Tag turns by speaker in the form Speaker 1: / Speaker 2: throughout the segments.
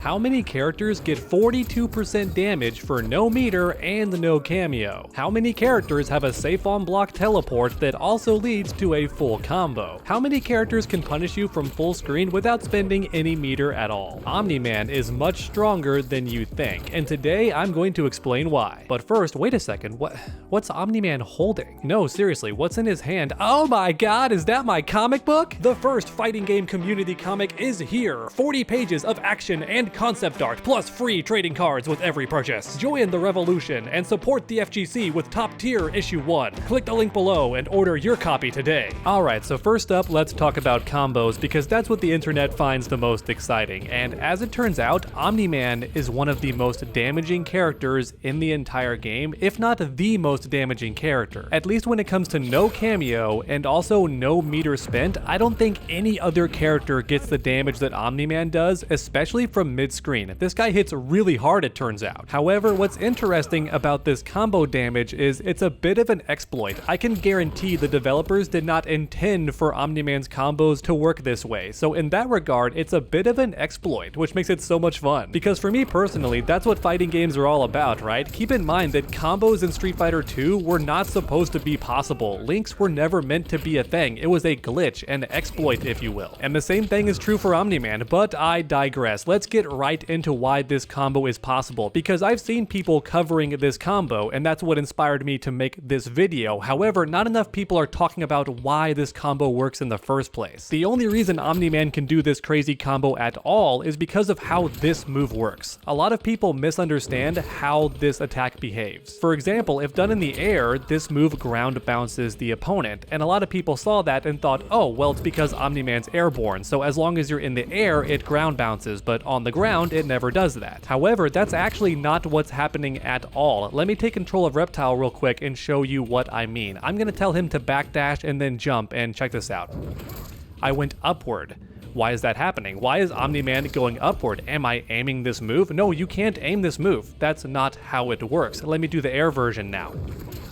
Speaker 1: How many characters get 42% damage for no meter and no cameo? How many characters have a safe on block teleport that also leads to a full combo? How many characters can punish you from full screen without spending any meter at all? Omni-Man is much stronger than you think, and today I'm going to explain why. But first, wait a second, what's Omni-Man holding? No, seriously, what's in his hand? Oh my god, is that my comic book? The first fighting game community comic is here. 40 pages of action and concept art, plus free trading cards with every purchase. Join the revolution and support the FGC with top tier issue 1. Click the link below and order your copy today. Alright, so first up, let's talk about combos because that's what the internet finds the most exciting. And as it turns out, Omni-Man is one of the most damaging characters in the entire game, if not the most damaging character. At least when it comes to no cameo and also no meter spent, I don't think any other character gets the damage that Omni-Man does, especially from mid-screen. This guy hits really hard, it turns out. However, what's interesting about this combo damage is it's a bit of an exploit. I can guarantee the developers did not intend for Omni-Man's combos to work this way, so in that regard, it's a bit of an exploit, which makes it so much fun. Because for me personally, that's what fighting games are all about, right? Keep in mind that combos in Street Fighter 2 were not supposed to be possible. Links were never meant to be a thing. It was a glitch, an exploit, if you will. And the same thing is true for Omni-Man, but I digress. Let's get right into why this combo is possible, because I've seen people covering this combo and that's what inspired me to make this video. However, not enough people are talking about why this combo works in the first place. The only reason Omni-Man can do this crazy combo at all is because of how this move works. A lot of people misunderstand how this attack behaves. For example, if done in the air, this move ground bounces the opponent, and a lot of people saw that and thought, oh, well, it's because Omni-Man's airborne, so as long as you're in the air, it ground bounces, but on the ground, it never does that. However, that's actually not what's happening at all. Let me take control of Reptile real quick and show you what I mean. I'm gonna tell him to backdash and then jump, and check this out. I went upward. Why is that happening? Why is Omni-Man going upward? Am I aiming this move? No, you can't aim this move. That's not how it works. Let me do the air version now.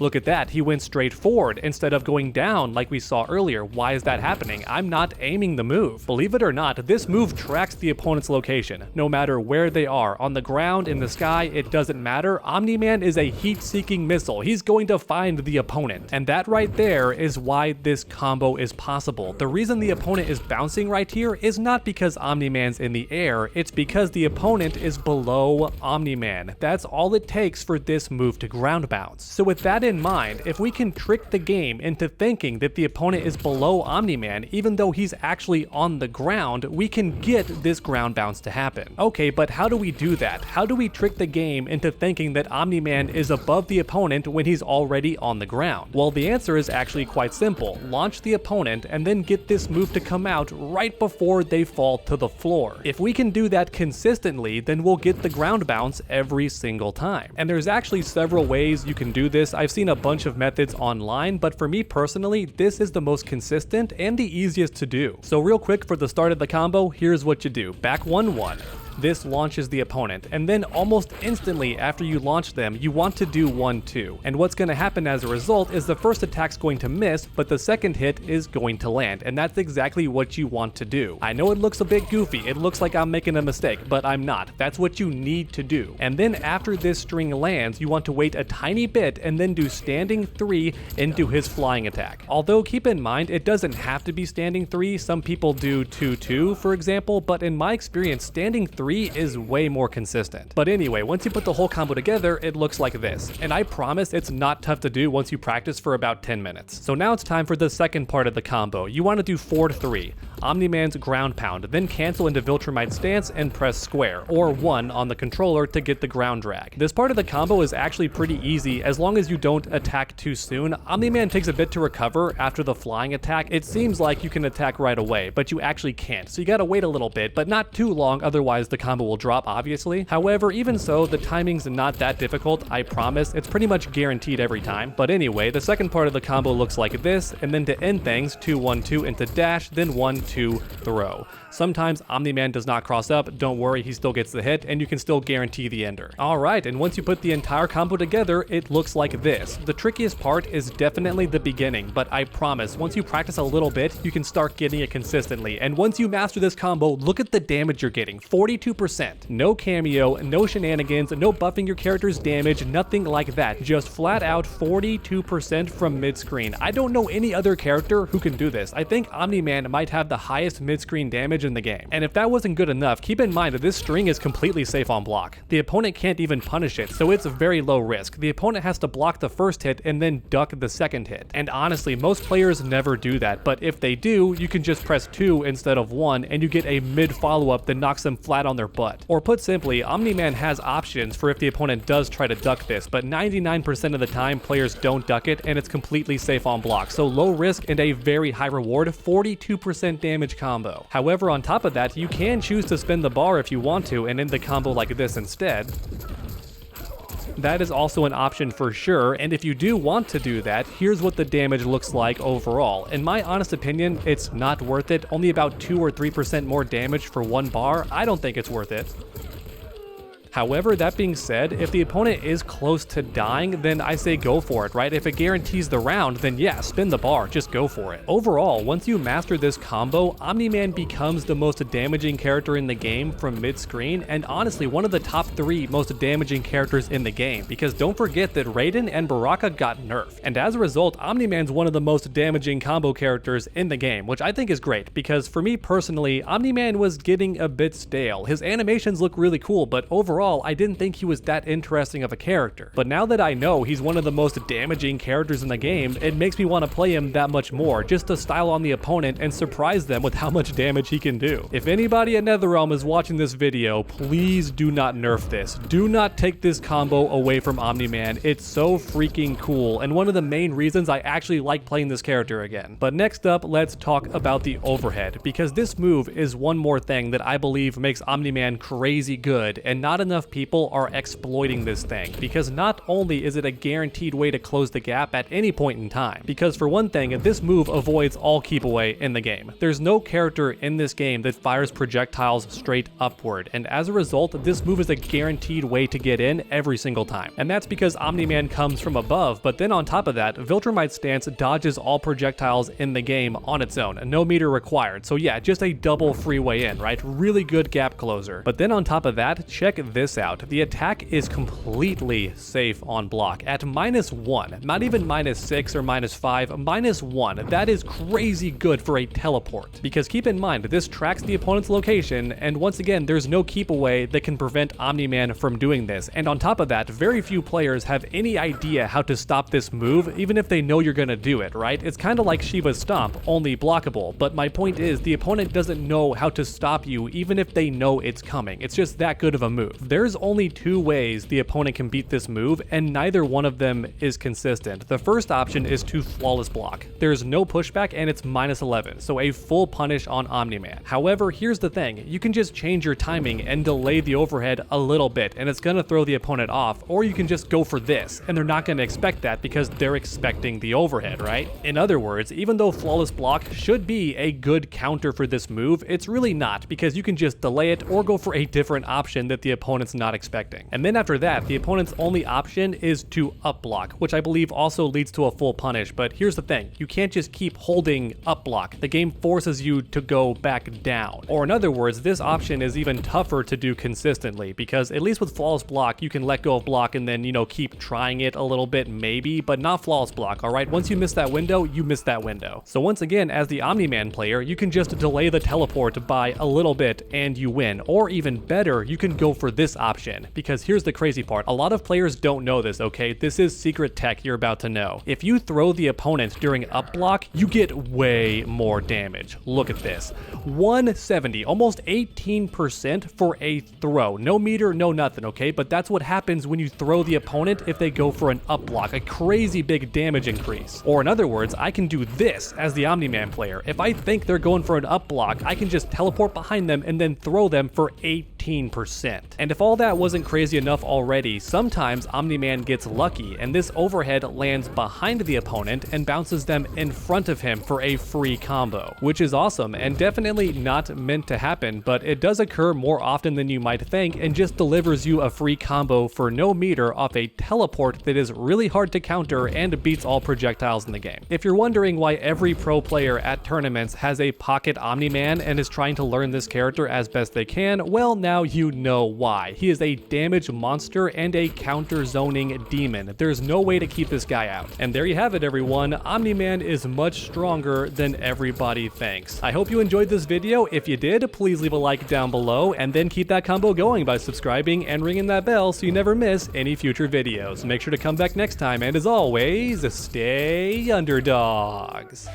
Speaker 1: Look at that, he went straight forward instead of going down like we saw earlier. Why is that happening? I'm not aiming the move. Believe it or not, this move tracks the opponent's location, no matter where they are. On the ground, in the sky, it doesn't matter. Omni-Man is a heat-seeking missile. He's going to find the opponent. And that right there is why this combo is possible. The reason the opponent is bouncing right here is not because Omni-Man's in the air, it's because the opponent is below Omni-Man. That's all it takes for this move to ground bounce. So with that in mind, if we can trick the game into thinking that the opponent is below Omni-Man even though he's actually on the ground, we can get this ground bounce to happen. Okay, but how do we do that? How do we trick the game into thinking that Omni-Man is above the opponent when he's already on the ground? Well, the answer is actually quite simple. Launch the opponent and then get this move to come out right before they fall to the floor. If we can do that consistently, then we'll get the ground bounce every single time. And there's actually several ways you can do this. I've seen a bunch of methods online, but for me personally, this is the most consistent and the easiest to do. So real quick, for the start of the combo, here's what you do. Back 1-1. This launches the opponent, and then almost instantly after you launch them, you want to do 1-2. And what's going to happen as a result is the first attack's going to miss, but the second hit is going to land, and that's exactly what you want to do. I know it looks a bit goofy, it looks like I'm making a mistake, but I'm not. That's what you need to do. And then after this string lands, you want to wait a tiny bit and then do standing 3 into his flying attack. Although keep in mind, it doesn't have to be standing 3. Some people do 2-2, for example, but in my experience, standing 3 is way more consistent. But anyway, once you put the whole combo together, it looks like this. And I promise it's not tough to do once you practice for about 10 minutes. So now it's time for the second part of the combo. You want to do 4-3. Omni-Man's ground pound, then cancel into Viltrumite stance and press square, or 1 on the controller to get the ground drag. This part of the combo is actually pretty easy as long as you don't attack too soon. Omni-Man takes a bit to recover after the flying attack. It seems like you can attack right away, but you actually can't. So you gotta wait a little bit, but not too long, otherwise the combo will drop, obviously. However, even so, the timing's not that difficult, I promise. It's pretty much guaranteed every time. But anyway, the second part of the combo looks like this, and then to end things, 2-1-2 into dash, then 1-2 throw. Sometimes Omni-Man does not cross up, don't worry, he still gets the hit, and you can still guarantee the ender. Alright, and once you put the entire combo together, it looks like this. The trickiest part is definitely the beginning, but I promise, once you practice a little bit, you can start getting it consistently, and once you master this combo, look at the damage you're getting. 42% 42%. No cameo, no shenanigans, no buffing your character's damage, nothing like that. Just flat out 42% from mid-screen. I don't know any other character who can do this. I think Omni-Man might have the highest mid-screen damage in the game. And if that wasn't good enough, keep in mind that this string is completely safe on block. The opponent can't even punish it, so it's very low risk. The opponent has to block the first hit and then duck the second hit. And honestly, most players never do that, but if they do, you can just press 2 instead of 1 and you get a mid follow-up that knocks them flat on their butt. Or put simply, Omni-Man has options for if the opponent does try to duck this, but 99% of the time players don't duck it and it's completely safe on block. So low risk and a very high reward, 42% damage combo. However, on top of that, you can choose to spin the bar if you want to and end the combo like this instead. That is also an option for sure, and if you do want to do that, here's what the damage looks like overall. In my honest opinion, it's not worth it. Only about 2 or 3% more damage for one bar. I don't think it's worth it. However, that being said, if the opponent is close to dying, then I say go for it, right? If it guarantees the round, then yeah, spin the bar, just go for it. Overall, once you master this combo, Omni-Man becomes the most damaging character in the game from mid-screen, and honestly, one of the top 3 most damaging characters in the game, because don't forget that Raiden and Baraka got nerfed, and as a result, Omni-Man's one of the most damaging combo characters in the game, which I think is great, because for me personally, Omni-Man was getting a bit stale. His animations look really cool, but overall, I didn't think he was that interesting of a character. But now that I know he's one of the most damaging characters in the game, it makes me want to play him that much more, just to style on the opponent and surprise them with how much damage he can do. If anybody at NetherRealm is watching this video, please do not nerf this. Do not take this combo away from Omni-Man. It's so freaking cool, and one of the main reasons I actually like playing this character again. But next up, let's talk about the overhead, because this move is one more thing that I believe makes Omni-Man crazy good, and not enough people are exploiting this thing, because not only is it a guaranteed way to close the gap at any point in time, because for one thing, this move avoids all keep away in the game. There's no character in this game that fires projectiles straight upward, and as a result, this move is a guaranteed way to get in every single time. And that's because Omni-Man comes from above, but then on top of that, Viltrumite's stance dodges all projectiles in the game on its own, no meter required. So yeah, just a double free way in, right? Really good gap closer. But then on top of that, check this out. The attack is completely safe on block at -1, not even -6 or -5, -1. That is crazy good for a teleport, because keep in mind, this tracks the opponent's location, and once again, there's no keep away that can prevent Omni-Man from doing this. And on top of that, very few players have any idea how to stop this move, even if they know you're gonna do it, right? It's kind of like Shiva's Stomp, only blockable, but my point is, the opponent doesn't know how to stop you even if they know it's coming. It's just that good of a move. There's only 2 ways the opponent can beat this move, and neither one of them is consistent. The first option is to flawless block. There's no pushback and it's -11, so a full punish on Omni-Man. However, here's the thing, you can just change your timing and delay the overhead a little bit, and it's gonna throw the opponent off, or you can just go for this, and they're not gonna expect that because they're expecting the overhead, right? In other words, even though flawless block should be a good counter for this move, it's really not, because you can just delay it or go for a different option that the opponent's not expecting. And then after that, the opponent's only option is to up block, which I believe also leads to a full punish. But here's the thing, you can't just keep holding up block. The game forces you to go back down. Or in other words, this option is even tougher to do consistently, because at least with flawless block, you can let go of block and then, keep trying it a little bit maybe, but not flawless block, alright? Once you miss that window, you miss that window. So once again, as the Omni-Man player, you can just delay the teleport by a little bit and you win. Or even better, you can go for this option, because here's the crazy part. A lot of players don't know this, okay? This is secret tech you're about to know. If you throw the opponent during up block, you get way more damage. Look at this. 170, almost 18% for a throw. No meter, no nothing, okay? But that's what happens when you throw the opponent if they go for an up block. A crazy big damage increase. Or in other words, I can do this as the Omni-Man player. If I think they're going for an up block, I can just teleport behind them and then throw them for 18%. And if If all that wasn't crazy enough already, sometimes Omni-Man gets lucky and this overhead lands behind the opponent and bounces them in front of him for a free combo, which is awesome and definitely not meant to happen, but it does occur more often than you might think and just delivers you a free combo for no meter off a teleport that is really hard to counter and beats all projectiles in the game. If you're wondering why every pro player at tournaments has a pocket Omni-Man and is trying to learn this character as best they can, well, now you know why. He is a damage monster and a counter zoning demon. There's no way to keep this guy out. And there you have it, everyone. Omni-Man is much stronger than everybody thinks. I hope you enjoyed this video. If you did, please leave a like down below and then keep that combo going by subscribing and ringing that bell so you never miss any future videos. Make sure to come back next time, and as always, stay underdogs.